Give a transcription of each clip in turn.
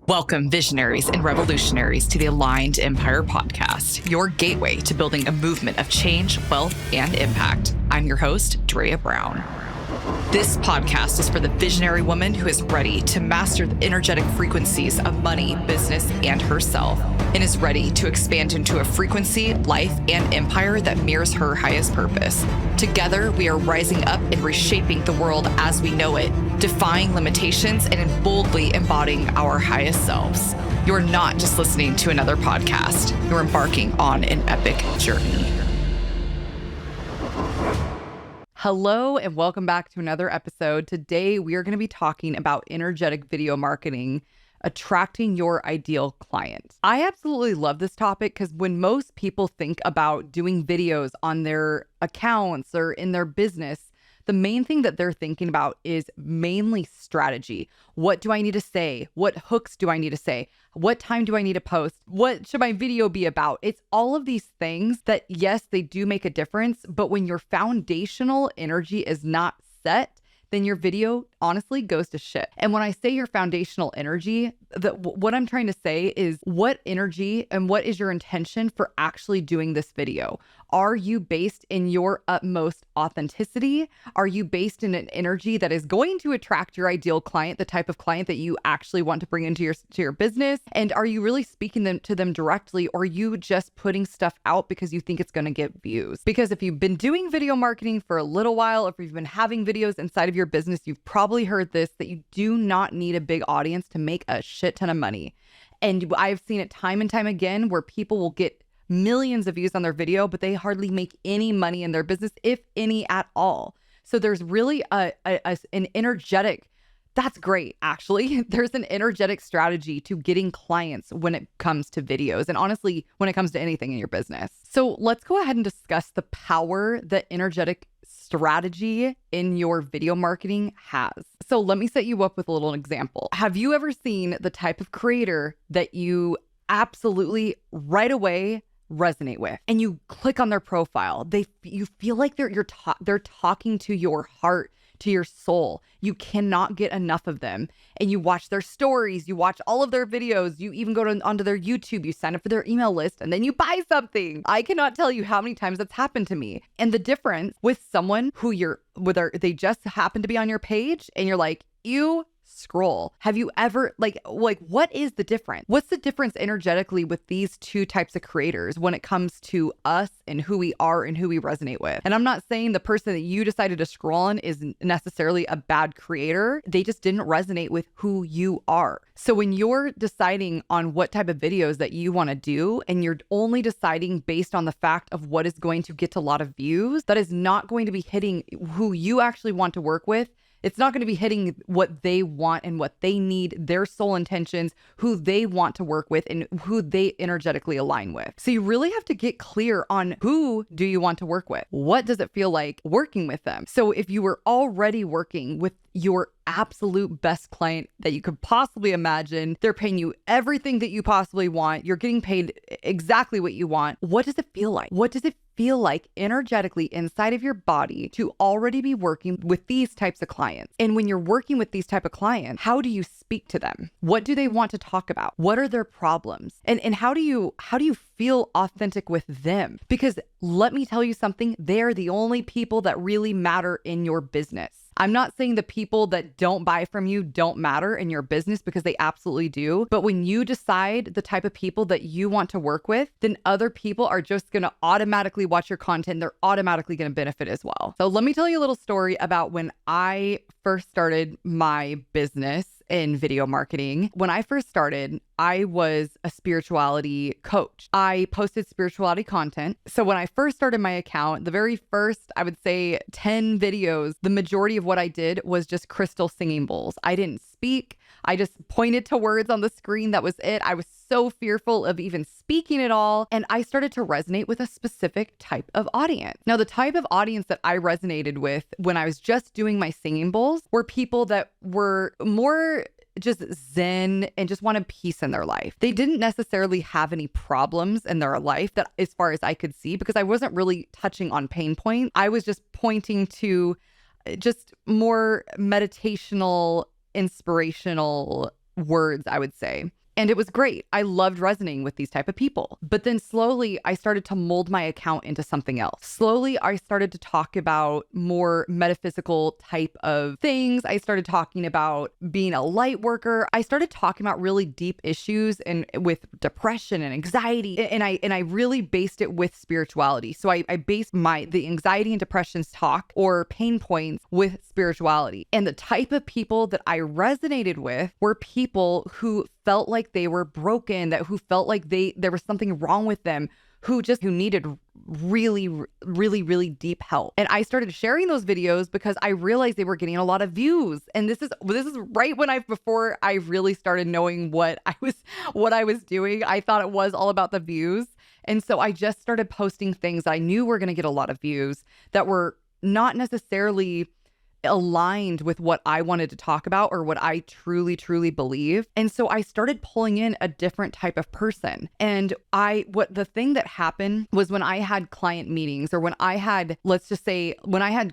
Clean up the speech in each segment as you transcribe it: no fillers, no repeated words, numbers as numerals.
Welcome, visionaries and revolutionaries, to the Aligned Empire podcast, your gateway to building a movement of change, wealth, and impact. I'm your host, Drea Brown. This podcast is for the visionary woman who is ready to master the energetic frequencies of money, business, and herself, and is ready to expand into a frequency, life, and empire that mirrors her highest purpose. Together, we are rising up and reshaping the world as we know it, defying limitations and boldly embodying our highest selves. You're not just listening to another podcast. You're embarking on an epic journey. Hello and welcome back to another episode. Today, we are going to be talking about energetic video marketing, attracting your ideal client. I absolutely love this topic because when most people think about doing videos on their accounts or in their business, the main thing that they're thinking about is mainly strategy. What do I need to say? What hooks do I need to say? What time do I need to post? What should my video be about? It's all of these things that, yes, they do make a difference, but when your foundational energy is not set, then your video honestly goes to shit. And when I say your foundational energy, what I'm trying to say is what energy and what is your intention for actually doing this video? Are you based in your utmost authenticity? Are you based in an energy that is going to attract your ideal client, the type of client that you actually want to bring into your business? And are you really speaking to them directly, or are you just putting stuff out because you think it's going to get views? Because if you've been doing video marketing for a little while, if you've been having videos inside of your business, you've probably heard this, that you do not need a big audience to make a shit ton of money. And I've seen it time and time again where people will get millions of views on their video, but they hardly make any money in their business, if any at all. So there's really an energetic, that's great, actually. There's an energetic strategy to getting clients when it comes to videos, and honestly, when it comes to anything in your business. So let's go ahead and discuss the power that energetic strategy in your video marketing has. So let me set you up with a little example. Have you ever seen the type of creator that you absolutely right away resonate with, and you click on their profile? You feel like they're talking to your heart, to your soul. You cannot get enough of them. And you watch their stories, you watch all of their videos, you even go onto their YouTube, you sign up for their email list, and then you buy something. I cannot tell you how many times that's happened to me. And the difference with someone who they just happen to be on your page and you're like, ew, scroll. Have you ever what is the difference? What's the difference energetically with these two types of creators when it comes to us and who we are and who we resonate with? And I'm not saying the person that you decided to scroll on is necessarily a bad creator. They just didn't resonate with who you are. So when you're deciding on what type of videos that you want to do, and you're only deciding based on the fact of what is going to get a lot of views, that is not going to be hitting who you actually want to work with. It's not going to be hitting what they want and what they need, their soul intentions, who they want to work with, and who they energetically align with. So you really have to get clear on who do you want to work with? What does it feel like working with them? So if you were already working with your absolute best client that you could possibly imagine, they're paying you everything that you possibly want, you're getting paid exactly what you want, what does it feel like? What does it feel like energetically inside of your body to already be working with these types of clients? And when you're working with these type of clients, how do you speak to them? What do they want to talk about? What are their problems? And how do you feel authentic with them? Because let me tell you something, they're the only people that really matter in your business. I'm not saying the people that don't buy from you don't matter in your business, because they absolutely do. But when you decide the type of people that you want to work with, then other people are just going to automatically watch your content. They're automatically going to benefit as well. So let me tell you a little story about when I first started my business in video marketing. When I first started, I was a spirituality coach. I posted spirituality content. So when I first started my account, the very first, I would say 10 videos, the majority of what I did was just crystal singing bowls. I didn't speak. I just pointed to words on the screen. That was it. I was so fearful of even speaking at all. And I started to resonate with a specific type of audience. Now, the type of audience that I resonated with when I was just doing my singing bowls were people that were more just zen and just wanted peace in their life. They didn't necessarily have any problems in their life, that as far as I could see, because I wasn't really touching on pain points. I was just pointing to just more meditational, inspirational words, I would say. And it was great. I loved resonating with these type of people. But then slowly I started to mold my account into something else. Slowly I started to talk about more metaphysical type of things. I started talking about being a light worker. I started talking about really deep issues and with depression and anxiety. And I really based it with spirituality. So I based the anxiety and depression's talk or pain points with spirituality. And the type of people that I resonated with were people who felt like they were broken, who felt like there was something wrong with them, who needed really, really, really deep help. And I started sharing those videos because I realized they were getting a lot of views. And this is right when before I really started knowing what I was doing. I thought it was all about the views. And so I just started posting things that I knew were going to get a lot of views that were not necessarily aligned with what I wanted to talk about or what I truly, truly believe. And so I started pulling in a different type of person. And the thing that happened was when I had client meetings or when I had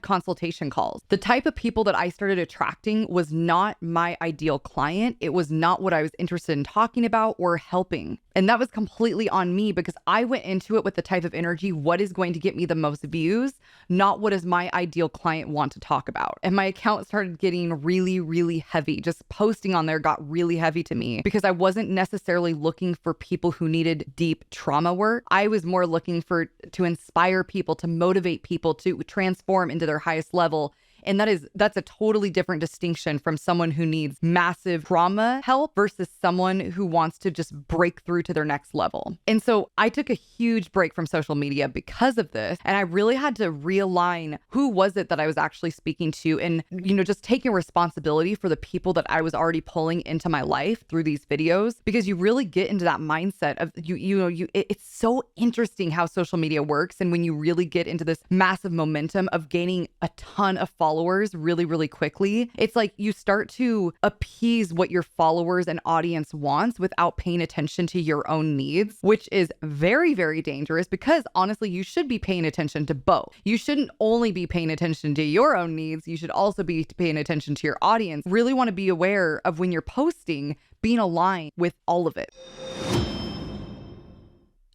consultation calls, the type of people that I started attracting was not my ideal client. It was not what I was interested in talking about or helping. And that was completely on me because I went into it with the type of energy, what is going to get me the most views, not what does my ideal client want to talk about. And my account started getting really, really heavy. Just posting on there got really heavy to me because I wasn't necessarily looking for people who needed deep trauma work. I was more looking to inspire people, to motivate people to transform into their highest level. And that's a totally different distinction from someone who needs massive trauma help versus someone who wants to just break through to their next level. And so I took a huge break from social media because of this. And I really had to realign who was it that I was actually speaking to and, just taking responsibility for the people that I was already pulling into my life through these videos, because you really get into that mindset of it's so interesting how social media works. And when you really get into this massive momentum of gaining a ton of followers really, really quickly, it's like you start to appease what your followers and audience wants without paying attention to your own needs, which is very, very dangerous because honestly, you should be paying attention to both. You shouldn't only be paying attention to your own needs. You should also be paying attention to your audience. Really want to be aware of when you're posting, being aligned with all of it.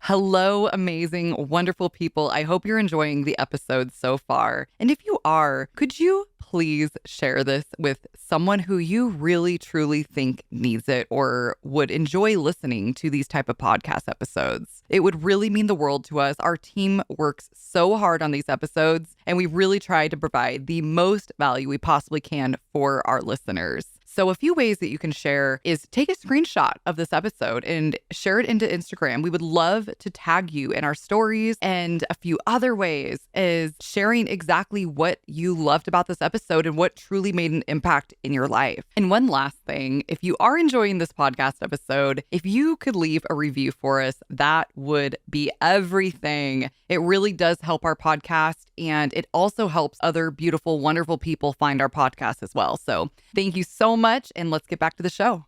Hello, amazing, wonderful people. I hope you're enjoying the episode so far. And if you are, could you please share this with someone who you really, truly think needs it or would enjoy listening to these type of podcast episodes? It would really mean the world to us. Our team works so hard on these episodes, and we really try to provide the most value we possibly can for our listeners. So a few ways that you can share is take a screenshot of this episode and share it into Instagram. We would love to tag you in our stories. And a few other ways is sharing exactly what you loved about this episode and what truly made an impact in your life. And one last thing, if you are enjoying this podcast episode, if you could leave a review for us, that would be everything. It really does help our podcast, and it also helps other beautiful, wonderful people find our podcast as well. So thank you so much, and let's get back to the show.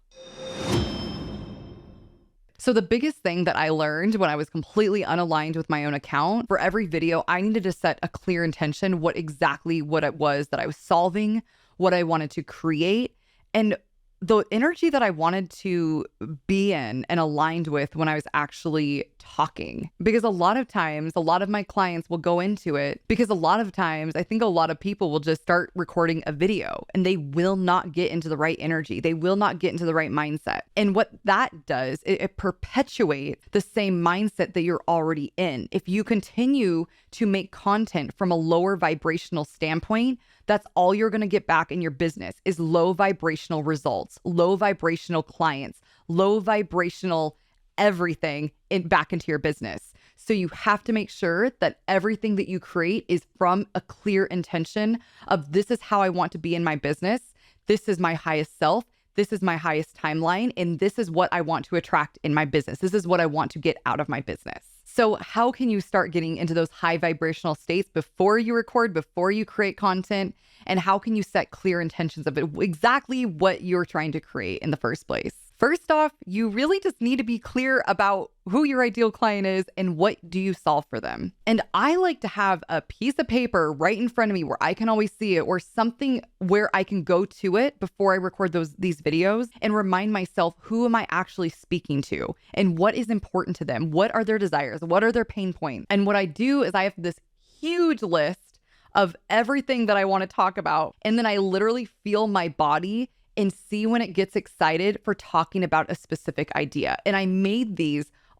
So the biggest thing that I learned when I was completely unaligned with my own account, for every video, I needed to set a clear intention, what it was that I was solving, what I wanted to create, and the energy that I wanted to be in and aligned with when I was actually talking. Because a lot of times, a lot of my clients will go into it because a lot of times I think a lot of people will just start recording a video and they will not get into the right energy. They will not get into the right mindset. And what that does, it perpetuates the same mindset that you're already in. If you continue to make content from a lower vibrational standpoint, that's all you're going to get back in your business is low vibrational results, low vibrational clients, low vibrational everything back into your business. So you have to make sure that everything that you create is from a clear intention of this is how I want to be in my business. This is my highest self. This is my highest timeline. And this is what I want to attract in my business. This is what I want to get out of my business. So how can you start getting into those high vibrational states before you record, before you create content? And how can you set clear intentions of it, exactly what you're trying to create in the first place? First off, you really just need to be clear about who your ideal client is and what do you solve for them. And I like to have a piece of paper right in front of me where I can always see it, or something where I can go to it before I record these videos and remind myself, who am I actually speaking to and what is important to them? What are their desires? What are their pain points? And what I do is I have this huge list of everything that I want to talk about. And then I literally feel my body and see when it gets excited for talking about a specific idea. And I made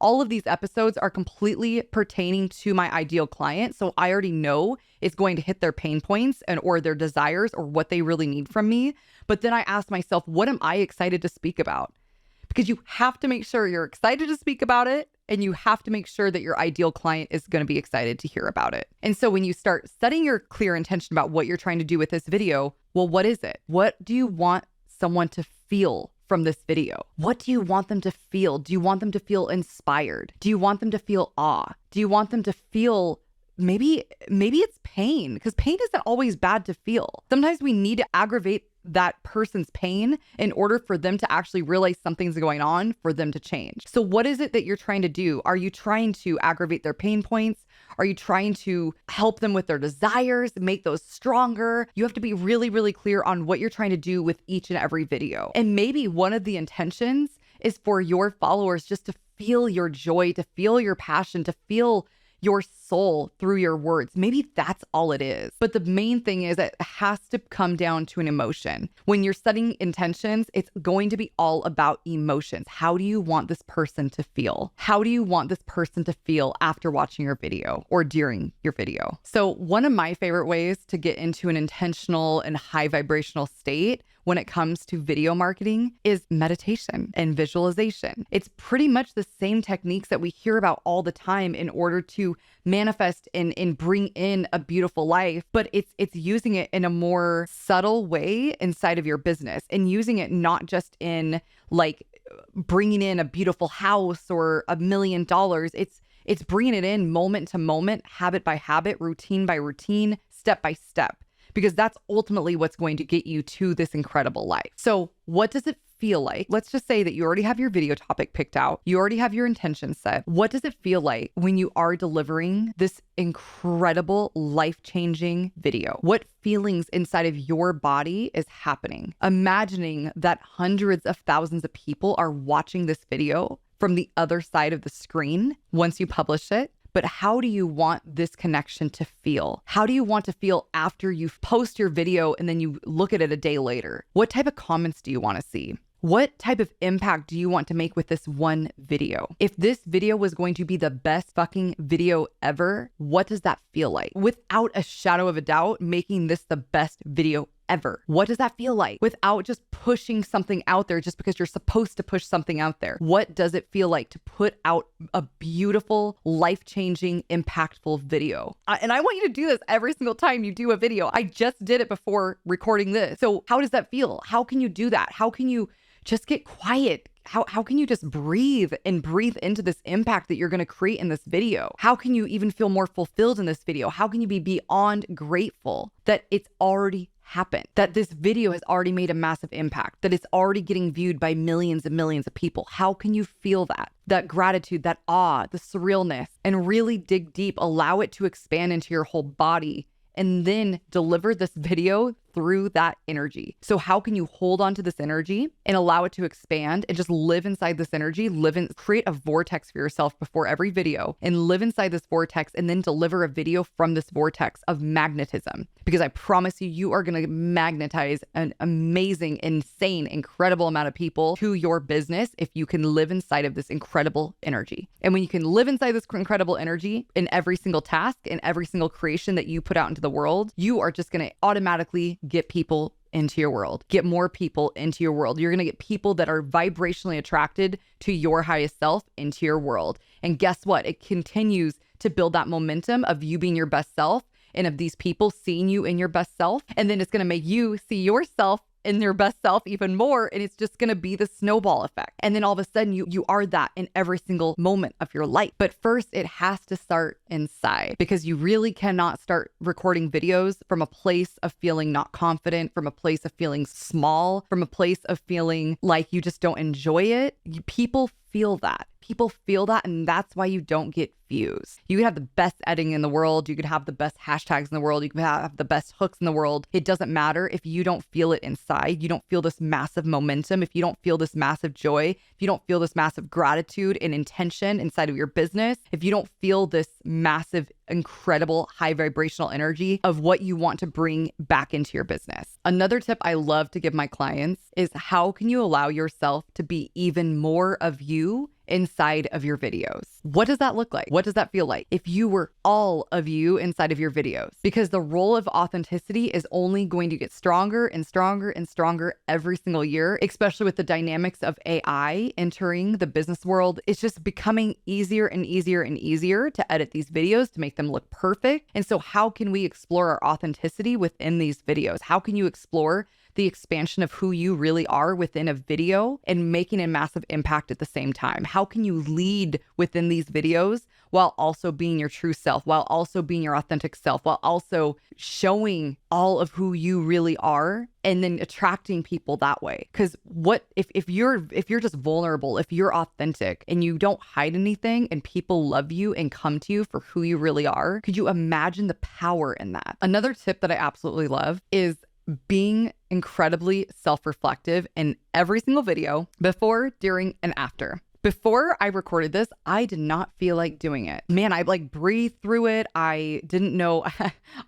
all of these episodes are completely pertaining to my ideal client. So I already know it's going to hit their pain points or their desires or what they really need from me. But then I ask myself, what am I excited to speak about? Because you have to make sure you're excited to speak about it, and you have to make sure that your ideal client is going to be excited to hear about it. And so when you start setting your clear intention about what you're trying to do with this video, well, what is it? What do you want someone to feel from this video? What do you want them to feel? Do you want them to feel inspired? Do you want them to feel awe? Do you want them to feel maybe it's pain? Because pain isn't always bad to feel. Sometimes we need to aggravate that person's pain in order for them to actually realize something's going on for them to change. So what is it that you're trying to do? Are you trying to aggravate their pain points? Are you trying to help them with their desires, make those stronger? You have to be really, really clear on what you're trying to do with each and every video. And maybe one of the intentions is for your followers just to feel your joy, to feel your passion, to feel your soul through your words. Maybe that's all it is. But the main thing is that it has to come down to an emotion. When you're setting intentions, it's going to be all about emotions. How do you want this person to feel? How do you want this person to feel after watching your video or during your video? So one of my favorite ways to get into an intentional and high vibrational state when it comes to video marketing is meditation and visualization. It's pretty much the same techniques that we hear about all the time in order to manifest and bring in a beautiful life, but it's using it in a more subtle way inside of your business, and using it not just in like bringing in a beautiful house or $1 million. It's bringing it in moment to moment, habit by habit, routine by routine, step by step, because that's ultimately what's going to get you to this incredible life. So what does it feel like? Let's just say that you already have your video topic picked out. You already have your intention set. What does it feel like when you are delivering this incredible, life-changing video? What feelings inside of your body is happening? Imagining that hundreds of thousands of people are watching this video from the other side of the screen once you publish it. But how do you want this connection to feel? How do you want to feel after you post your video and then you look at it a day later? What type of comments do you want to see? What type of impact do you want to make with this one video? If this video was going to be the best fucking video ever, what does that feel like? Without a shadow of a doubt, making this the best video ever. What does that feel like? Without just pushing something out there just because you're supposed to push something out there. What does it feel like to put out a beautiful, life-changing, impactful video? And I want you to do this every single time you do a video. I just did it before recording this. So how does that feel? How can you do that? How can you just get quiet? How can you just breathe into this impact that you're going to create in this video? How can you even feel more fulfilled in this video? How can you be beyond grateful that it's already happened, that this video has already made a massive impact, that it's already getting viewed by millions and millions of people? How can you feel that gratitude, that awe, the surrealness, and really dig deep, allow it to expand into your whole body, and then deliver this video through that energy? So how can you hold on to this energy and allow it to expand and just live inside this energy, create a vortex for yourself before every video, and live inside this vortex, and then deliver a video from this vortex of magnetism? Because I promise you, you are going to magnetize an amazing, insane, incredible amount of people to your business if you can live inside of this incredible energy. And when you can live inside this incredible energy in every single task and every single creation that you put out into the world, you are just going to automatically get people into your world, get more people into your world. You're going to get people that are vibrationally attracted to your highest self into your world. And guess what? It continues to build that momentum of you being your best self and of these people seeing you in your best self. And then it's going to make you see yourself in their best self even more, and it's just going to be the snowball effect. And then all of a sudden you are that in every single moment of your life. But first it has to start inside, because you really cannot start recording videos from a place of feeling not confident, from a place of feeling small, from a place of feeling like you just don't enjoy it. People feel that. People feel that, and that's why you don't get views. You could have the best editing in the world. You could have the best hashtags in the world. You could have the best hooks in the world. It doesn't matter if you don't feel it inside. You don't feel this massive momentum. If you don't feel this massive joy, if you don't feel this massive gratitude and intention inside of your business, if you don't feel this massive, incredible, high vibrational energy of what you want to bring back into your business. Another tip I love to give my clients is, how can you allow yourself to be even more of you inside of your videos? What does that look like? What does that feel like if you were all of you inside of your videos? Because the role of authenticity is only going to get stronger and stronger and stronger every single year, especially with the dynamics of AI entering the business world. It's just becoming easier and easier and easier to edit these videos to make them look perfect. And so how can we explore our authenticity within these videos? How can you explore the expansion of who you really are within a video and making a massive impact at the same time? How can you lead within these videos while also being your true self, while also being your authentic self, while also showing all of who you really are, and then attracting people that way? Because what if you're just vulnerable, if you're authentic and you don't hide anything and people love you and come to you for who you really are? Could you imagine the power in that? Another tip that I absolutely love is being incredibly self-reflective in every single video, before, during, and after. Before I recorded this, I did not feel like doing it. Man, I breathed through it. I didn't know.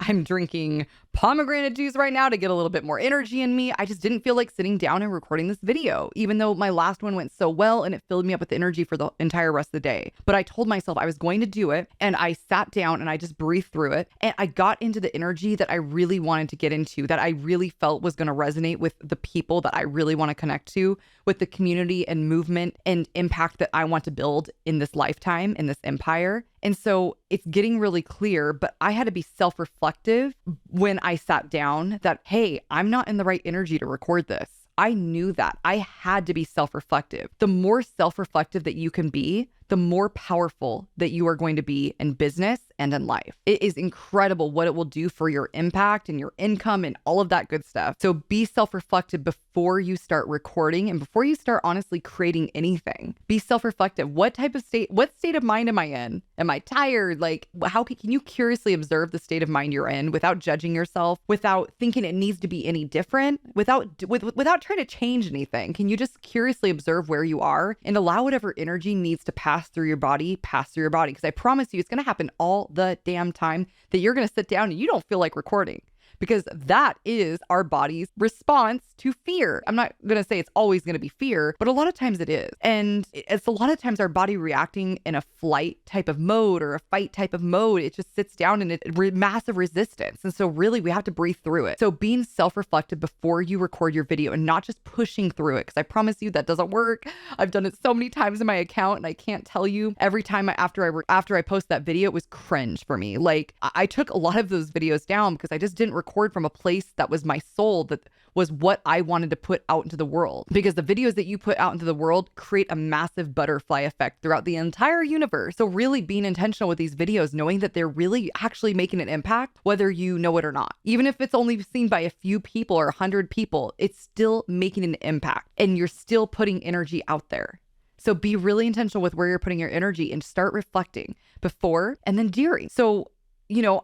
I'm drinking pomegranate juice right now to get a little bit more energy in me. I just didn't feel like sitting down and recording this video, even though my last one went so well and it filled me up with energy for the entire rest of the day. But I told myself I was going to do it, and I sat down and I just breathed through it, and I got into the energy that I really wanted to get into, that I really felt was going to resonate with the people that I really want to connect to, with the community and movement and impact that I want to build in this lifetime, in this empire. And so it's getting really clear, but I had to be self-reflective when I sat down that, hey, I'm not in the right energy to record this. I knew that. I had to be self-reflective. The more self-reflective that you can be, the more powerful that you are going to be in business and in life. It is incredible what it will do for your impact and your income and all of that good stuff. So be self-reflective before you start recording and before you start honestly creating anything. Be self-reflective. What state of mind am I in? Am I tired? Like, how can you curiously observe the state of mind you're in without judging yourself, without thinking it needs to be any different, without trying to change anything? Can you just curiously observe where you are and allow whatever energy needs to pass through your body? Because I promise you, it's going to happen all the damn time that you're going to sit down and you don't feel like recording, because that is our body's response to fear. I'm not going to say it's always going to be fear, but a lot of times it is. And it's a lot of times our body reacting in a flight type of mode or a fight type of mode. It just sits down and massive resistance. And so really we have to breathe through it. So being self-reflective before you record your video and not just pushing through it, because I promise you that doesn't work. I've done it so many times in my account, and I can't tell you, every time after I post that video, it was cringe for me. Like, I took a lot of those videos down because I just didn't record from a place that was my soul, that was what I wanted to put out into the world. Because the videos that you put out into the world create a massive butterfly effect throughout the entire universe. So really being intentional with these videos, knowing that they're really actually making an impact, whether you know it or not. Even if it's only seen by a few people or 100 people, it's still making an impact and you're still putting energy out there. So be really intentional with where you're putting your energy and start reflecting before and then during. So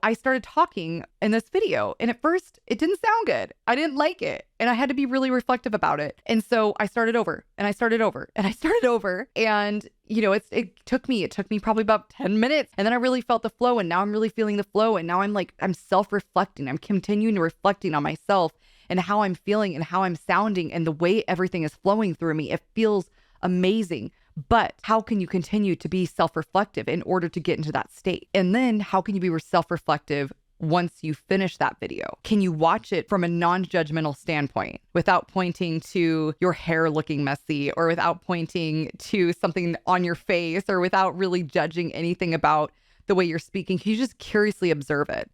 I started talking in this video, and at first it didn't sound good. I didn't like it, and I had to be really reflective about it. And so I started over and I started over and I started over. And, it took me probably about 10 minutes. And then I really felt the flow, and now I'm really feeling the flow. And now I'm self-reflecting. I'm continuing to reflecting on myself and how I'm feeling and how I'm sounding and the way everything is flowing through me. It feels amazing. But how can you continue to be self-reflective in order to get into that state? And then how can you be self-reflective once you finish that video? Can you watch it from a non-judgmental standpoint without pointing to your hair looking messy, or without pointing to something on your face, or without really judging anything about the way you're speaking? Can you just curiously observe it?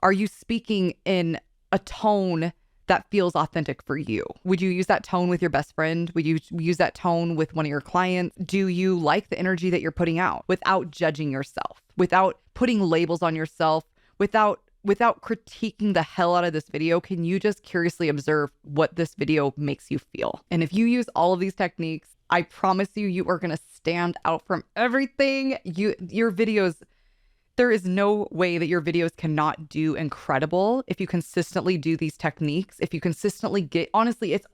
Are you speaking in a tone that feels authentic for you? Would you use that tone with your best friend? Would you use that tone with one of your clients? Do you like the energy that you're putting out without judging yourself, without putting labels on yourself, without critiquing the hell out of this video? Can you just curiously observe what this video makes you feel? And if you use all of these techniques, I promise you, you are going to stand out from everything. Your videos, there is no way that your videos cannot do incredible if you consistently do these techniques. If you consistently honestly, it's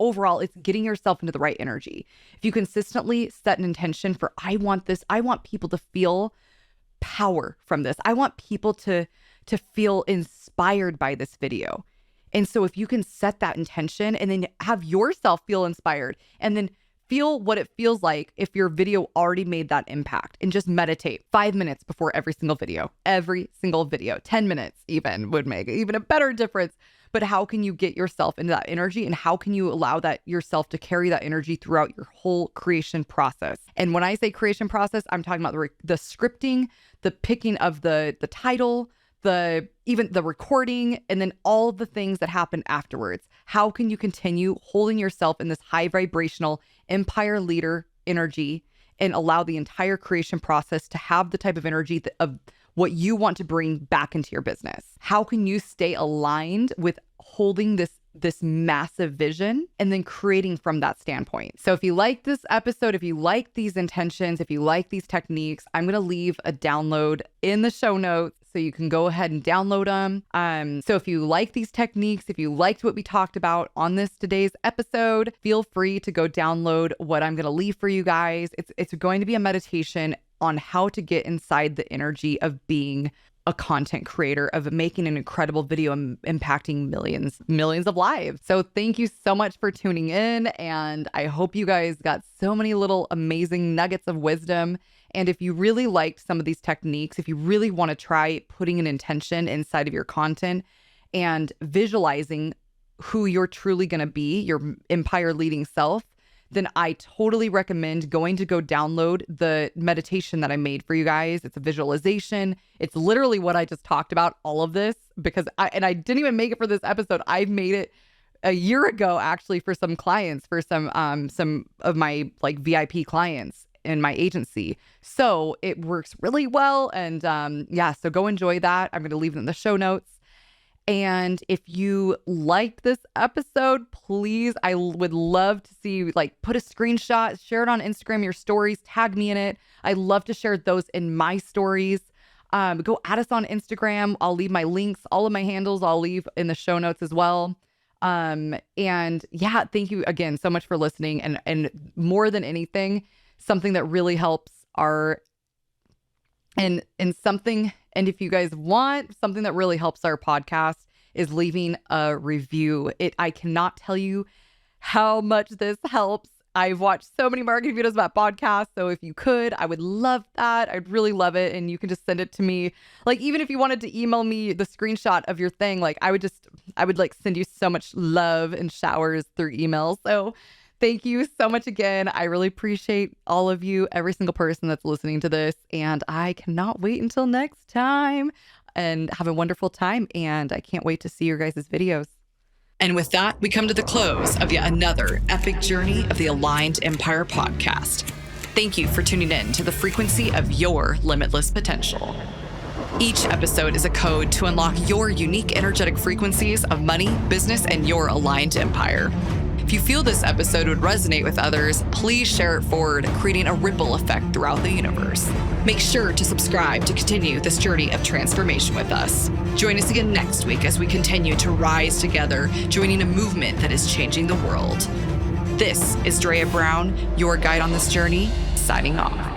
getting yourself into the right energy. If you consistently set an intention for, I want people to feel power from this. I want people to feel inspired by this video. And so if you can set that intention and then have yourself feel inspired and then feel what it feels like if your video already made that impact, and just meditate 5 minutes before every single video, 10 minutes even would make even a better difference. But how can you get yourself into that energy, and how can you allow that yourself to carry that energy throughout your whole creation process? And when I say creation process, I'm talking about the scripting, the picking of the title, even the recording, and then all the things that happen afterwards. How can you continue holding yourself in this high vibrational empire leader energy and allow the entire creation process to have the type of energy of what you want to bring back into your business? How can you stay aligned with holding this massive vision and then creating from that standpoint? So if you like this episode, if you like these intentions, if you like these techniques, I'm going to leave a download in the show notes so you can go ahead and download them. So if you like these techniques, if you liked what we talked about on today's episode, feel free to go download what I'm going to leave for you guys. It's going to be a meditation on how to get inside the energy of being a content creator, of making an incredible video and impacting millions of lives. So thank you so much for tuning in. And I hope you guys got so many little amazing nuggets of wisdom. And if you really liked some of these techniques, if you really want to try putting an intention inside of your content and visualizing who you're truly going to be, your empire leading self, then I totally recommend go download the meditation that I made for you guys. It's a visualization. It's literally what I just talked about, all of this, because I didn't even make it for this episode. I made it a year ago, actually, for some clients, for some of my like VIP clients in my agency. So it works really well. And so go enjoy that. I'm going to leave it in the show notes. And if you liked this episode, please, I would love to see you put a screenshot, share it on Instagram, your stories, tag me in it. I love to share those in my stories. Go add us on Instagram. I'll leave my links, all of my handles, I'll leave in the show notes as well. And yeah, thank you again so much for listening. And more than anything, something that really helps and if you guys want something that really helps our podcast is leaving a review. I cannot tell you how much this helps. I've watched so many marketing videos about podcasts. So if you could, I would love that. I'd really love it. And you can just send it to me. Even if you wanted to email me the screenshot of your thing, I would send you so much love and showers through email. So thank you so much again. I really appreciate all of you, every single person that's listening to this. And I cannot wait until next time, and have a wonderful time. And I can't wait to see your guys' videos. And with that, we come to the close of yet another epic journey of the Aligned Empire podcast. Thank you for tuning in to the frequency of your limitless potential. Each episode is a code to unlock your unique energetic frequencies of money, business, and your aligned empire. If you feel this episode would resonate with others, please share it forward, creating a ripple effect throughout the universe. Make sure to subscribe to continue this journey of transformation with us. Join us again next week as we continue to rise together, joining a movement that is changing the world. This is Drea Brown, your guide on this journey, signing off.